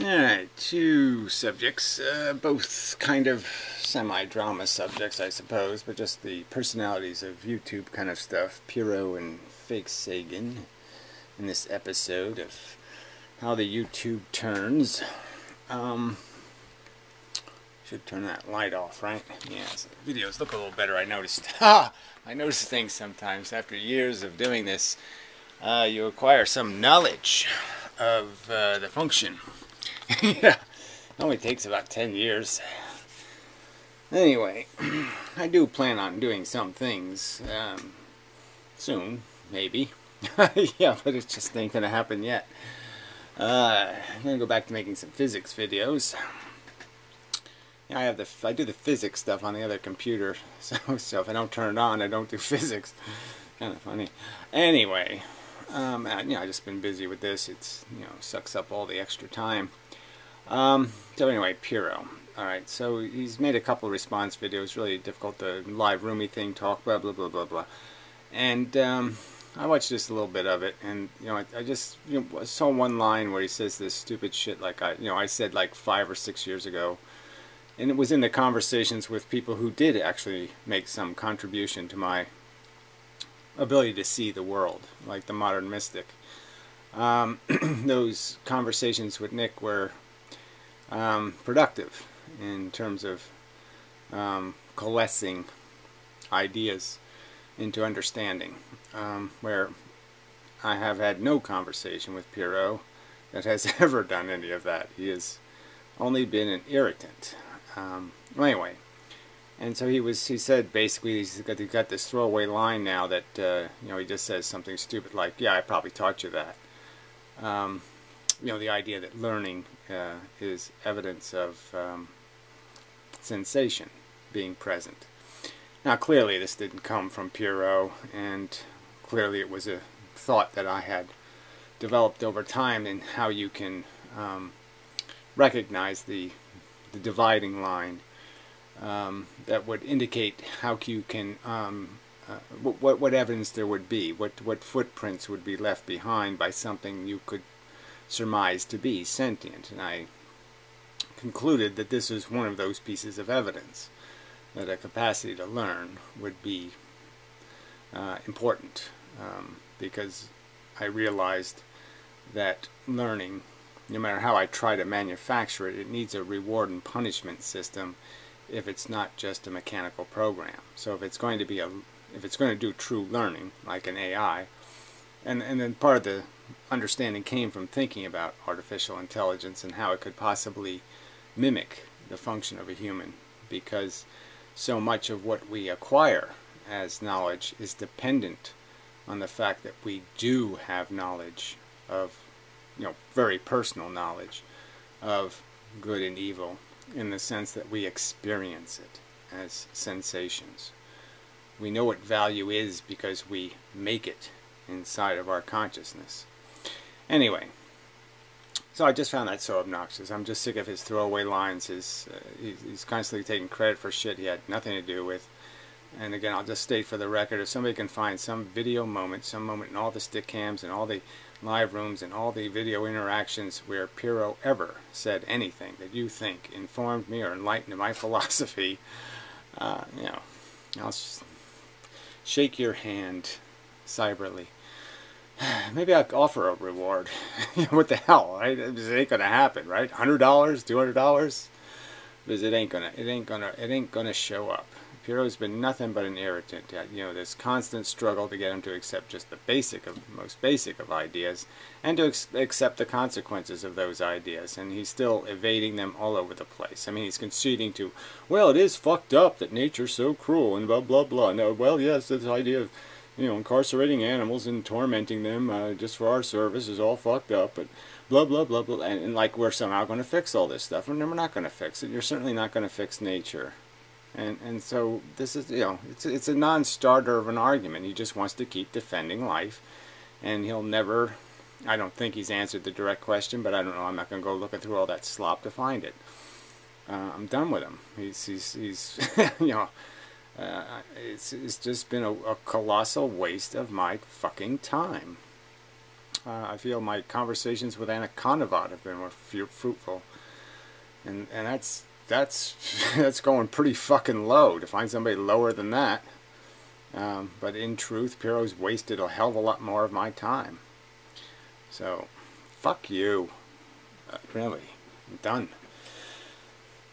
Alright, two subjects, both kind of semi-drama subjects, I suppose, but just the personalities of YouTube kind of stuff. Pyrrho and FakeSagan in this episode of how the YouTube turns. Should turn that light off, right? Yeah, so the videos look a little better, I noticed. I notice things sometimes. After years of doing this, you acquire some knowledge of the function. Yeah, it only takes about 10 years. Anyway, I do plan on doing some things soon, maybe. Yeah, but it just ain't gonna happen yet. I'm gonna go back to making some physics videos. Yeah, I do the physics stuff on the other computer, so if I don't turn it on, I don't do physics. Kind of funny. Anyway, I just been busy with this. It's sucks up all the extra time. So anyway, Pyrrho. Alright, so he's made a couple response videos, really difficult, the live roomy thing, talk, blah, blah, blah, blah, blah. And I watched just a little bit of it, and I just saw one line where he says this stupid shit like I said like 5 or 6 years ago. And it was in the conversations with people who did actually make some contribution to my ability to see the world, like the modern mystic. Those conversations with Nick were productive in terms of coalescing ideas into understanding, where I have had no conversation with Pyrrho that has ever done any of that. He has only been an irritant. Well, anyway, and so he said basically he's got this throwaway line now that he just says something stupid like, yeah, I probably taught you that. The idea that learning is evidence of sensation being present. Now clearly this didn't come from Pyrrho, and clearly it was a thought that I had developed over time in how you can recognize the dividing line that would indicate how you can what evidence there would be, what footprints would be left behind by something you could surmise to be sentient. And I concluded that this is one of those pieces of evidence, that a capacity to learn would be important, because I realized that learning, no matter how I try to manufacture it, it needs a reward and punishment system if it's not just a mechanical program. So if it's going to be if it's going to do true learning, like an AI, and then part of the understanding came from thinking about artificial intelligence and how it could possibly mimic the function of a human, because so much of what we acquire as knowledge is dependent on the fact that we do have knowledge of, very personal knowledge of good and evil, in the sense that we experience it as sensations. We know what value is because we make it inside of our consciousness. Anyway, so I just found that so obnoxious. I'm just sick of his throwaway lines. He's constantly taking credit for shit he had nothing to do with. And again, I'll just state for the record, if somebody can find some video moment, some moment in all the stick cams and all the live rooms and all the video interactions where Pyrrho ever said anything that you think informed me or enlightened my philosophy, I'll just shake your hand cyberly. Maybe I'll offer a reward. What the hell, right? It ain't gonna happen, right? $100, $200, because it ain't gonna show up. Pyrrho's been nothing but an irritant. This constant struggle to get him to accept just the most basic of ideas, and to accept the consequences of those ideas, and he's still evading them all over the place. I mean, he's conceding to, well, it is fucked up that nature's so cruel, and blah blah blah. No, well, yes, this idea of incarcerating animals and tormenting them just for our service is all fucked up, but blah blah blah blah, and like we're somehow going to fix all this stuff, and we're not going to fix it. You're certainly not going to fix nature. And so this is, it's a non-starter of an argument. He just wants to keep defending life, and he'll never, I don't think he's answered the direct question, but I don't know, I'm not going to go looking through all that slop to find it. I'm done with him. He's it's just been a colossal waste of my fucking time. I feel my conversations with Anna Konovat have been more fruitful, and that's that's going pretty fucking low to find somebody lower than that. But in truth, Pyrrho's wasted a hell of a lot more of my time. So, fuck you. Really, I'm done.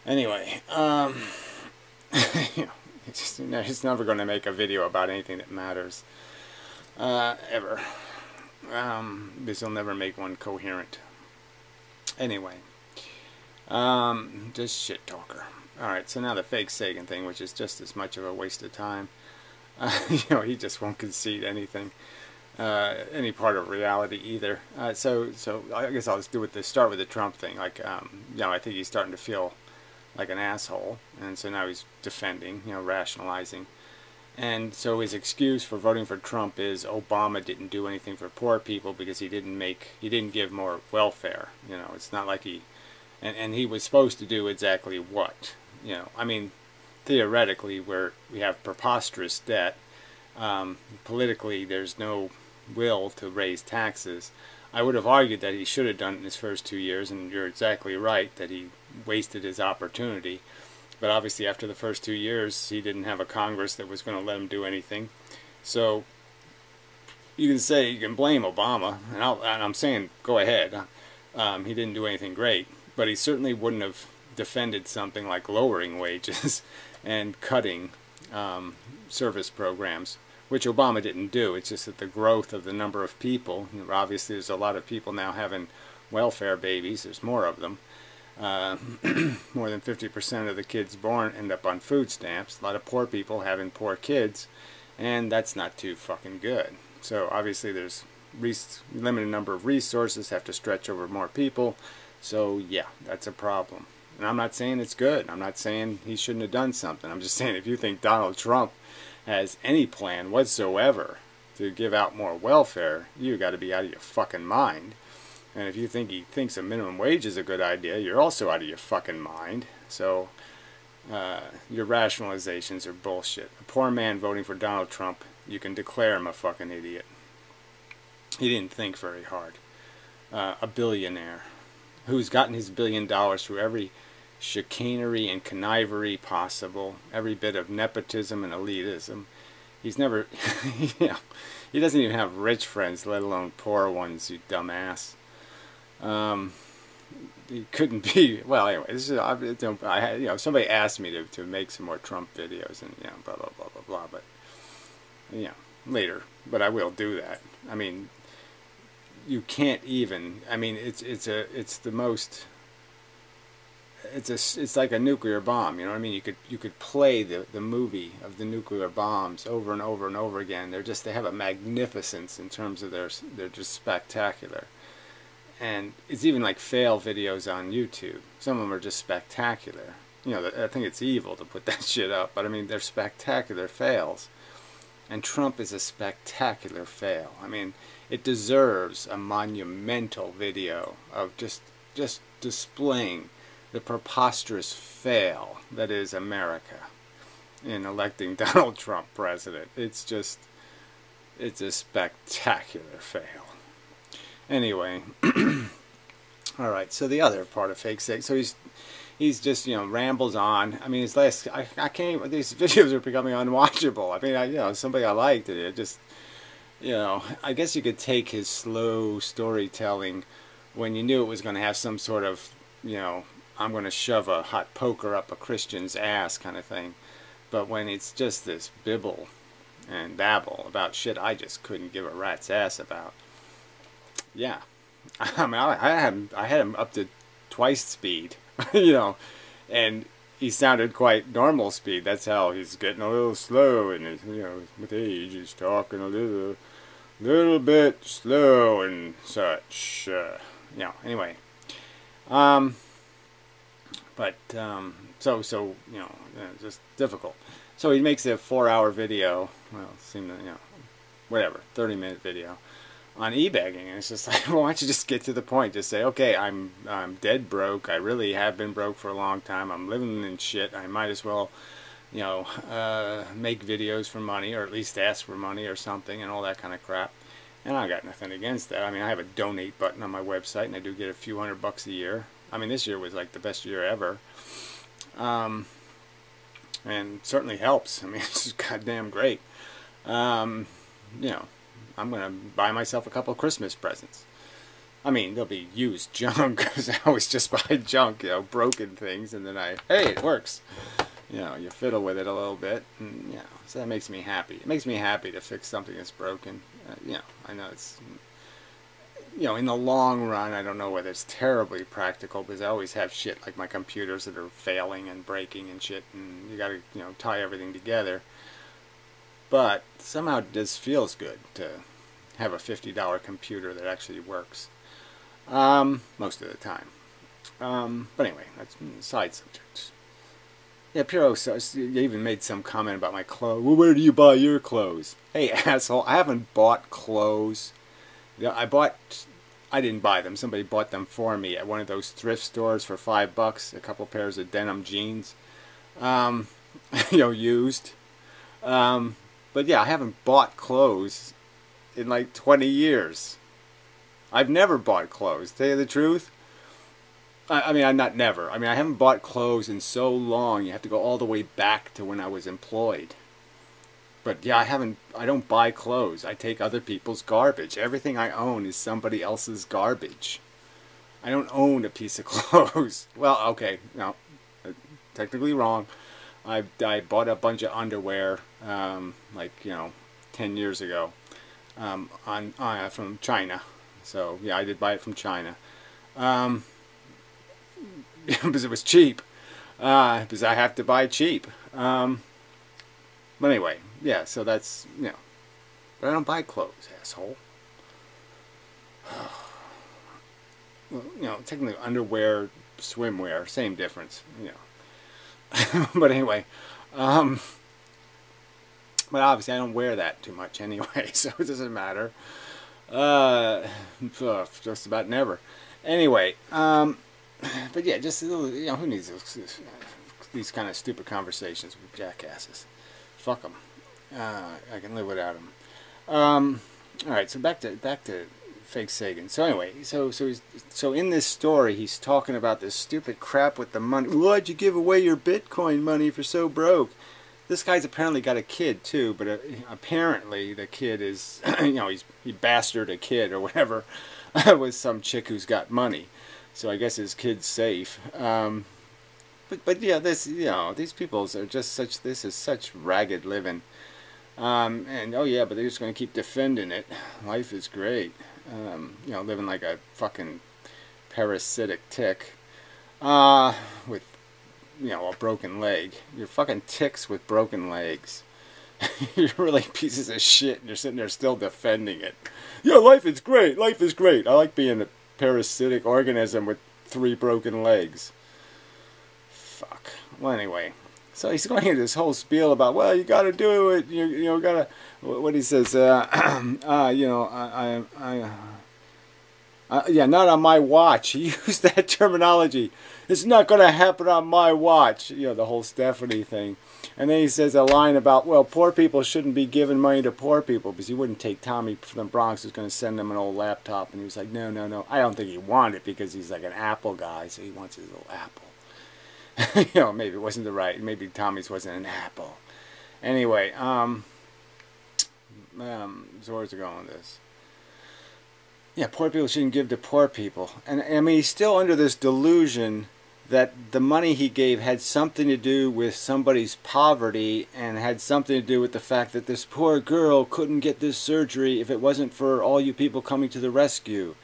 Anyway, you know, it's never going to make a video about anything that matters, ever. This will never make one coherent. Anyway, just shit talker. Alright, so now the FakeSagan thing, which is just as much of a waste of time. You know, he just won't concede anything, any part of reality either. So I guess I'll just start with the Trump thing. Like, you know, I think he's starting to feel like an asshole, and so now he's defending, you know, rationalizing. And so his excuse for voting for Trump is Obama didn't do anything for poor people because he didn't give more welfare. You know, it's not like and he was supposed to do exactly what? You know, I mean, theoretically, we have preposterous debt. Politically, there's no will to raise taxes. I would have argued that he should have done it in his first 2 years, and you're exactly right that he wasted his opportunity. But obviously after the first 2 years, he didn't have a Congress that was going to let him do anything. So you can blame Obama, and I'm saying go ahead. He didn't do anything great, but he certainly wouldn't have defended something like lowering wages and cutting service programs, which Obama didn't do. It's just that the growth of the number of people, you know, obviously there's a lot of people now having welfare babies. There's more of them. More than 50% of the kids born end up on food stamps. A lot of poor people having poor kids, and that's not too fucking good. So obviously there's limited number of resources, have to stretch over more people. So yeah, that's a problem. And I'm not saying it's good. I'm not saying he shouldn't have done something. I'm just saying if you think Donald Trump has any plan whatsoever to give out more welfare, you got to be out of your fucking mind. And if you think he thinks a minimum wage is a good idea, you're also out of your fucking mind. So your rationalizations are bullshit. A poor man voting for Donald Trump, you can declare him a fucking idiot. He didn't think very hard. A billionaire who's gotten his $1 billion through every chicanery and connivery possible, every bit of nepotism and elitism. He's never, you know, he doesn't even have rich friends, let alone poor ones, you dumbass. He couldn't be, well, anyway, this is, you know, somebody asked me to make some more Trump videos and, you know, blah, blah, blah, blah, blah, but, you know, later, but I will do that. I mean, you can't even, I mean, it's the most, it's like a nuclear bomb, you know what I mean? You could play the movie of the nuclear bombs over and over and over again. They have a magnificence in terms of they're just spectacular. And it's even like fail videos on YouTube. Some of them are just spectacular. You know, I think it's evil to put that shit up, but I mean, they're spectacular fails. And Trump is a spectacular fail. I mean, it deserves a monumental video of just displaying the preposterous fail that is America in electing Donald Trump president. It's a spectacular fail. Anyway, all right. So the other part of FakeSagan. So he's just, you know, rambles on. I mean, his last, I can't even, these videos are becoming unwatchable. I mean, you know, somebody I liked it. Just, you know, I guess you could take his slow storytelling when you knew it was going to have some sort of, you know, I'm going to shove a hot poker up a Christian's ass kind of thing. But when it's just this bibble and babble about shit I just couldn't give a rat's ass about. Yeah, I mean, I had him up to twice speed, you know, and he sounded quite normal speed. That's how he's getting a little slow, and you know, with age, he's talking a little bit slow and such. You know, anyway, but so you know, just difficult. So he makes a 4-hour video. Well, it seemed, you know, whatever, 30-minute video on e-begging, and it's just like, well, why don't you just get to the point? Just say, okay, I'm dead broke. I really have been broke for a long time. I'm living in shit. I might as well, you know, make videos for money, or at least ask for money or something, and all that kind of crap. And I got nothing against that. I mean, I have a donate button on my website, and I do get a few $100 a year. I mean, this year was like the best year ever. And certainly helps. I mean, it's just goddamn great. You know, I'm going to buy myself a couple of Christmas presents. I mean, they'll be used junk, because I always just buy junk, you know, broken things, and then hey, it works. You know, you fiddle with it a little bit, and, you know, so that makes me happy. It makes me happy to fix something that's broken. You know, I know it's, you know, in the long run, I don't know whether it's terribly practical, because I always have shit like my computers that are failing and breaking and shit, and you gotta, you know, tie everything together. But somehow this feels good to have a $50 computer that actually works. Most of the time. But anyway, that's side subjects. Yeah, Pyrrho, you even made some comment about my clothes. Well, where do you buy your clothes? Hey, asshole, I haven't bought clothes. I didn't buy them. Somebody bought them for me at one of those thrift stores for $5. A couple pairs of denim jeans. You know, used. But yeah, I haven't bought clothes in like 20 years. I've never bought clothes, to tell you the truth. I mean, I'm not never. I mean, I haven't bought clothes in so long. You have to go all the way back to when I was employed. But yeah, I don't buy clothes. I take other people's garbage. Everything I own is somebody else's garbage. I don't own a piece of clothes. Well, okay, no, technically wrong. I bought a bunch of underwear, like, you know, 10 years ago, from China. So yeah, I did buy it from China. Because it was cheap. Because I have to buy cheap. But anyway, yeah, so that's, you know. But I don't buy clothes, asshole. Well, you know, technically underwear, swimwear, same difference, you know. But anyway, but obviously I don't wear that too much anyway, so it doesn't matter. Just about never. Anyway, but yeah, just, you know, who needs these kind of stupid conversations with jackasses? Fuck them. I can live without them. All right, so back to FakeSagan. So anyway, so in this story, he's talking about this stupid crap with the money. Why'd you give away your Bitcoin money if you're so broke? This guy's apparently got a kid too, but apparently the kid is, you know, he bastarded a kid or whatever with some chick who's got money. So I guess his kid's safe. But yeah, this, you know, these people are just such. This is such ragged living. And oh yeah, but they're just going to keep defending it. Life is great. You know, living like a fucking parasitic tick. With, you know, a broken leg. You're fucking ticks with broken legs. You're really pieces of shit, and you're sitting there still defending it. Yeah, life is great. Life is great. I like being a parasitic organism with 3 broken legs. Fuck. Well, anyway. So he's going into this whole spiel about, well, you got to do it. You know, got to. What he says. You know, yeah, not on my watch. He used that terminology. It's not going to happen on my watch. You know, the whole Stephanie thing. And then he says a line about, well, poor people shouldn't be giving money to poor people, because he wouldn't take Tommy from the Bronx, who's going to send him an old laptop. And he was like, no, no, no. I don't think he wanted it, because he's like an Apple guy, so he wants his little Apple. You know, maybe it wasn't the right. Maybe Tommy's wasn't an Apple. Anyway, so where's it going with this? Yeah, poor people shouldn't give to poor people. And I mean, he's still under this delusion that the money he gave had something to do with somebody's poverty, and had something to do with the fact that this poor girl couldn't get this surgery if it wasn't for all you people coming to the rescue.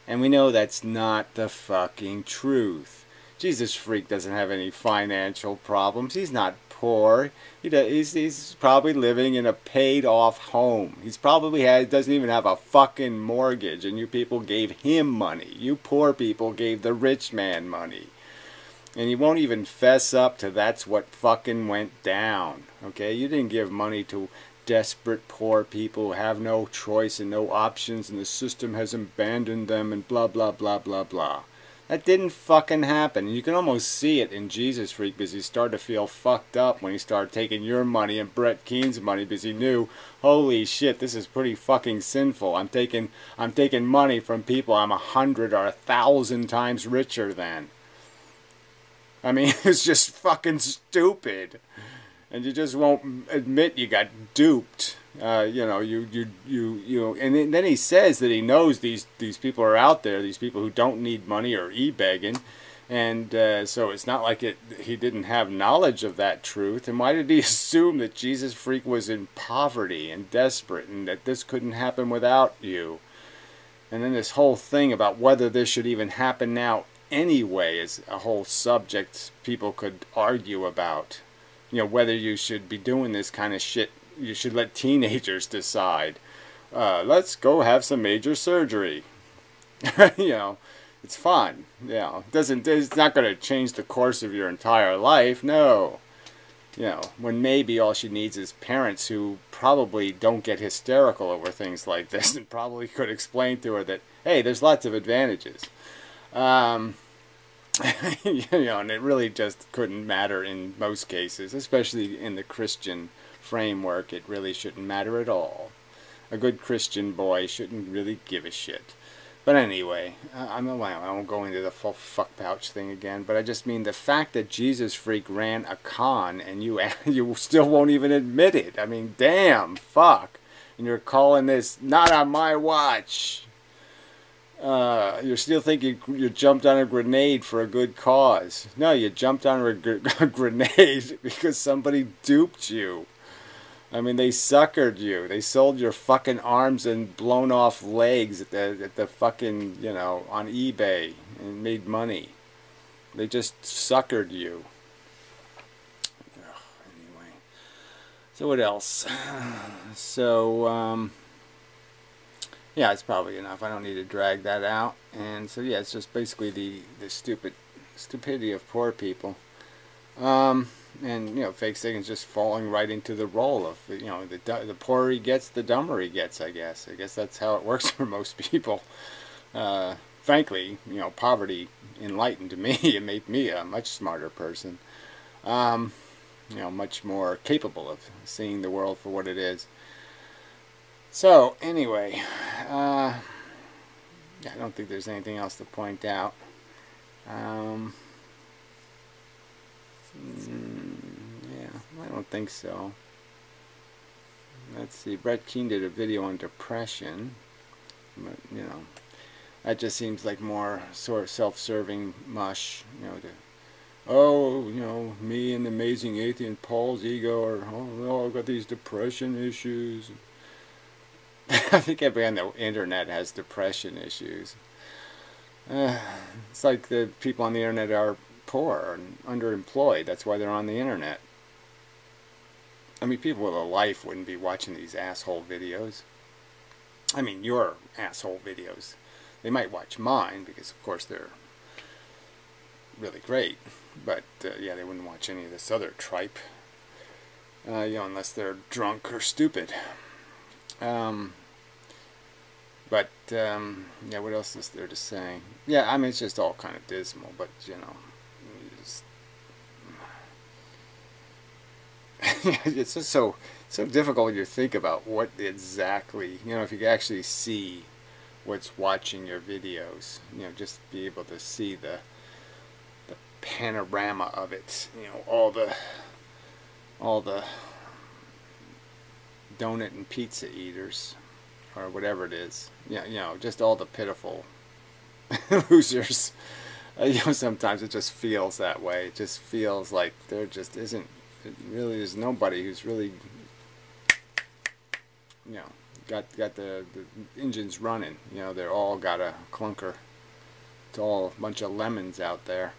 And we know that's not the fucking truth. Jesus Freak doesn't have any financial problems. He's not poor. He's probably living in a paid-off home. He's probably doesn't even have a fucking mortgage, and you people gave him money. You poor people gave the rich man money. And he won't even fess up to that's what fucking went down. Okay? You didn't give money to desperate poor people who have no choice and no options, and the system has abandoned them, and blah, blah, blah, blah, blah. That didn't fucking happen. You can almost see it in Jesus Freak because he started to feel fucked up when he started taking your money and Brett Keene's money because he knew, holy shit, this is pretty fucking sinful. I'm taking money from people I'm 100 or 1,000 times richer than. I mean, it's just fucking stupid. And you just won't admit you got duped. You know, and then he says that he knows these people are out there, these people who don't need money or e-begging, and so it's not like he didn't have knowledge of that truth. And why did he assume that Jesus Freak was in poverty and desperate, and that this couldn't happen without you? And then this whole thing about whether this should even happen now anyway is a whole subject people could argue about. You know, whether you should be doing this kind of shit. You should let teenagers decide. Let's go have some major surgery. You know, it's fun. You know, it's not going to change the course of your entire life. No. You know, when maybe all she needs is parents who probably don't get hysterical over things like this and probably could explain to her that, hey, there's lots of advantages. You know, and it really just couldn't matter in most cases, especially in the Christian framework. It really shouldn't matter at all. A good Christian boy shouldn't really give a shit. But anyway, I won't go into the full fuck pouch thing again, but I just mean the fact that Jesus Freak ran a con and you still won't even admit it. I mean, damn, fuck. And you're calling this not on my watch. You still think you jumped on a grenade for a good cause. No, you jumped on a grenade because somebody duped you. I mean, they suckered you. They sold your fucking arms and blown off legs at the fucking, you know, on eBay and made money. They just suckered you. Anyway. So what else? So, yeah, it's probably enough. I don't need to drag that out. And so, yeah, it's just basically the stupidity of poor people. And, you know, FakeSagan's just falling right into the role of, you know, the poorer he gets, the dumber he gets, I guess. I guess that's how it works for most people. Frankly, you know, poverty enlightened me. It made me a much smarter person. You know, much more capable of seeing the world for what it is. So, anyway, yeah, I don't think there's anything else to point out. Yeah, I don't think so. Let's see, Brett Keane did a video on depression, but, you know, that just seems like more sort of self-serving mush, you know, oh, you know, me and the amazing atheist and Paul's ego are, oh, I've got these depression issues. I think everybody on the internet has depression issues. It's like the people on the internet are poor and underemployed. That's why they're on the internet. I mean, people with a life wouldn't be watching these asshole videos. I mean, your asshole videos. They might watch mine because, of course, they're really great. But, yeah, they wouldn't watch any of this other tripe. You know, unless they're drunk or stupid. But, yeah, what else is there to say? Yeah, I mean, it's just all kind of dismal, but, you know, it's just so difficult to think about what exactly, you know, if you could actually see what's watching your videos, you know, just be able to see the panorama of it, you know, all the donut and pizza eaters, or whatever it is, you know, just all the pitiful losers. You know, sometimes it just feels that way. It just feels like there just isn't, really, there's nobody who's really, you know, got the engines running. You know, they're all got a clunker. It's all a bunch of lemons out there.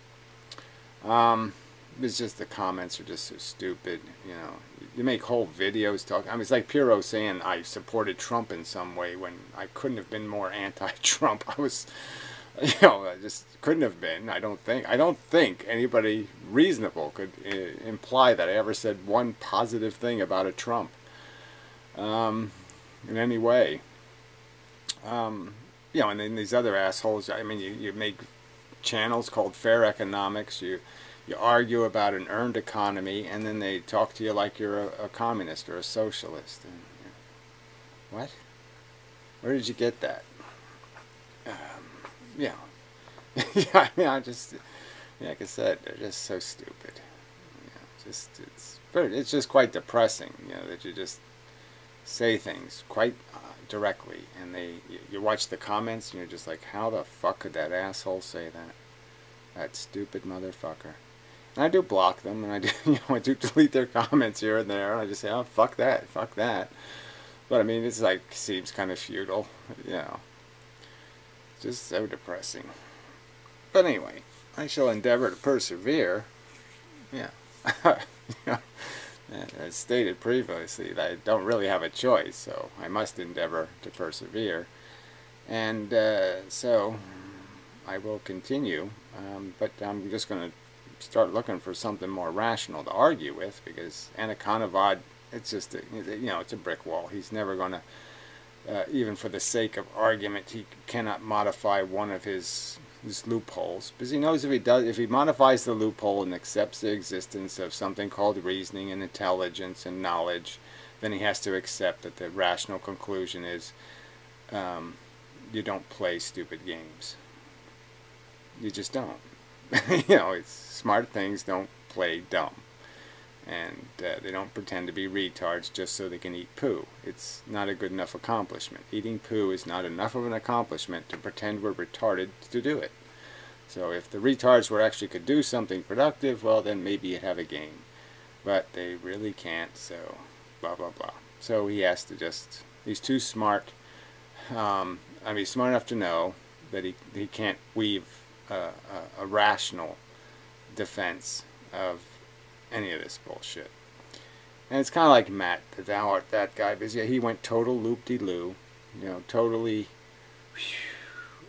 It's just the comments are just so stupid. You know, you make whole videos talking. I mean, it's like Pyrrho saying I supported Trump in some way when I couldn't have been more anti-Trump. I was, you know, I just couldn't have been. I don't think anybody reasonable could imply that I ever said one positive thing about a Trump in any way. You know, and then these other assholes. I mean, you make channels called Fair Economics. You argue about an earned economy, and then they talk to you like you're a communist or a socialist. And, what? Where did you get that? Yeah. Yeah, I mean, like I said, they're just so stupid. It's just quite depressing, that you just say things quite directly, and you watch the comments, and you're just like, how the fuck could that asshole say that? That stupid motherfucker. And I do block them, and I do, I do delete their comments here and there, and I just say, oh, fuck that. But I mean, it's like, seems kind of futile, just so depressing. But anyway, I shall endeavor to persevere. Yeah. As stated previously, that I don't really have a choice, so I must endeavor to persevere. And so I will continue, but I'm just going to start looking for something more rational to argue with, because Anaconavad, it's just it's a brick wall. He's never going to, even for the sake of argument, he cannot modify one of his loopholes, because he knows if he modifies the loophole and accepts the existence of something called reasoning and intelligence and knowledge, then he has to accept that the rational conclusion is you don't play stupid games. You just don't. It's smart things don't play dumb, and they don't pretend to be retards just so they can eat poo. It's not a good enough accomplishment. Eating poo is not enough of an accomplishment to pretend we're retarded to do it. So if the retards actually could do something productive, well, then maybe you'd have a game. But they really can't, so blah, blah, blah. So he has to he's too smart. He's smart enough to know that he can't weave a rational defense of any of this bullshit. And it's kind of like Matt, that guy, because he went total loop-de-loo, totally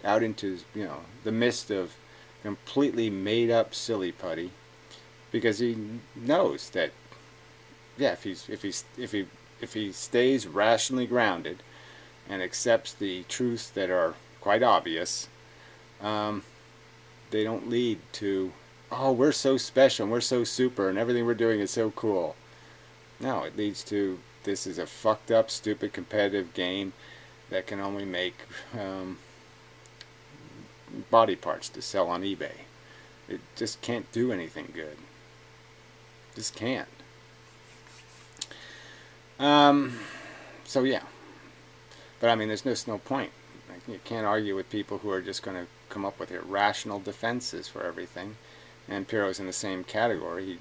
out into, the midst of completely made up silly putty, because he knows that, yeah, if he stays rationally grounded and accepts the truths that are quite obvious, they don't lead to, oh, we're so special and we're so super and everything we're doing is so cool. No, it leads to, this is a fucked up, stupid, competitive game that can only make body parts to sell on eBay. It just can't do anything good. Just can't. So yeah. But I mean, there's no point. You can't argue with people who are just going to come up with irrational defenses for everything. And Pyrrho's in the same category. He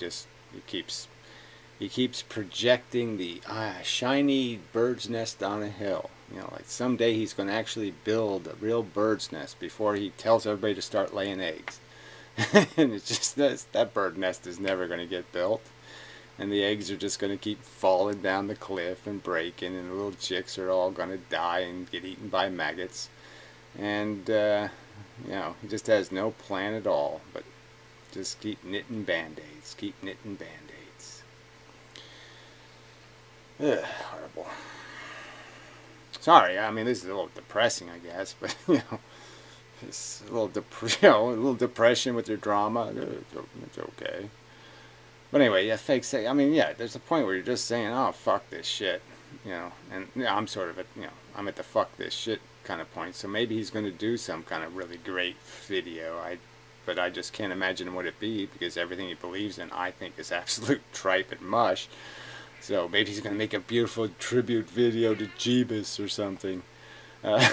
keeps projecting the shiny bird's nest on a hill. Like someday he's going to actually build a real bird's nest before he tells everybody to start laying eggs. And it's just that bird nest is never going to get built. And the eggs are just going to keep falling down the cliff and breaking, and the little chicks are all going to die and get eaten by maggots. And, he just has no plan at all, but just keep knitting band-aids, keep knitting band-aids. Ugh, horrible. Sorry, I mean, this is a little depressing, I guess, but, it's a little depression with your drama. It's okay. But anyway, yeah, FakeSagan. I mean, yeah, there's a point where you're just saying, "Oh, fuck this shit," And I'm sort of I'm at the fuck this shit kind of point. So maybe he's going to do some kind of really great video. But I just can't imagine what it be, because everything he believes in, I think, is absolute tripe and mush. So maybe he's going to make a beautiful tribute video to Jeebus or something. But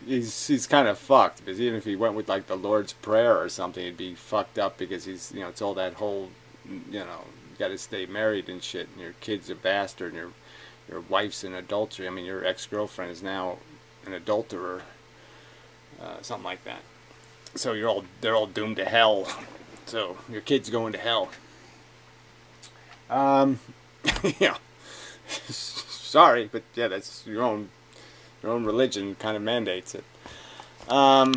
he's kind of fucked, because even if he went with like the Lord's Prayer or something, it'd be fucked up, because he's it's all that whole you got to stay married and shit, and your kid's a bastard, and your wife's an adultery. I mean, your ex-girlfriend is now an adulterer, something like that. So they're all doomed to hell. So your kid's going to hell. Sorry, but yeah, that's your own religion kind of mandates it. Yeah,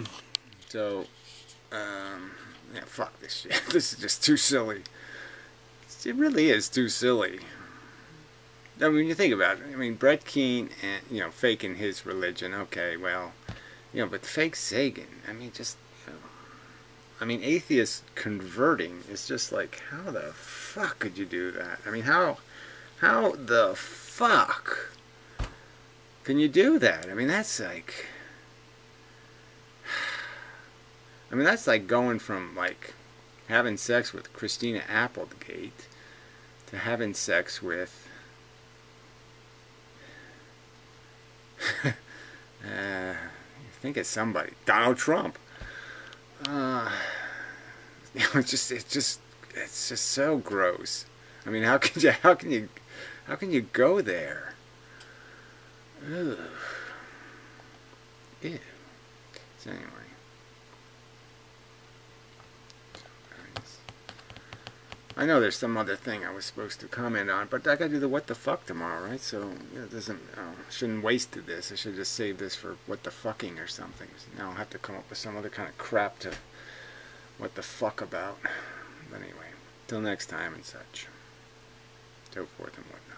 fuck this shit. This is just too silly. It really is too silly. I mean, when you think about it, I mean, Brett Keane and faking his religion. Okay, well, You know, but FakeSagan, I mean, just, you know, I mean, atheists converting is just like, how the fuck could you do that? I mean, how the fuck can you do that? I mean, that's like, I mean, that's like going from like having sex with Christina Applegate to having sex with think it's somebody, Donald Trump. It's just so gross. I mean, how can you go there? Ugh. Ew. So anyway, I know there's some other thing I was supposed to comment on, but I gotta do the what the fuck tomorrow, right? So it doesn't, shouldn't waste this. I should just save this for what the fucking or something. So now I'll have to come up with some other kind of crap to what the fuck about. But anyway, till next time and such. So forth and whatnot.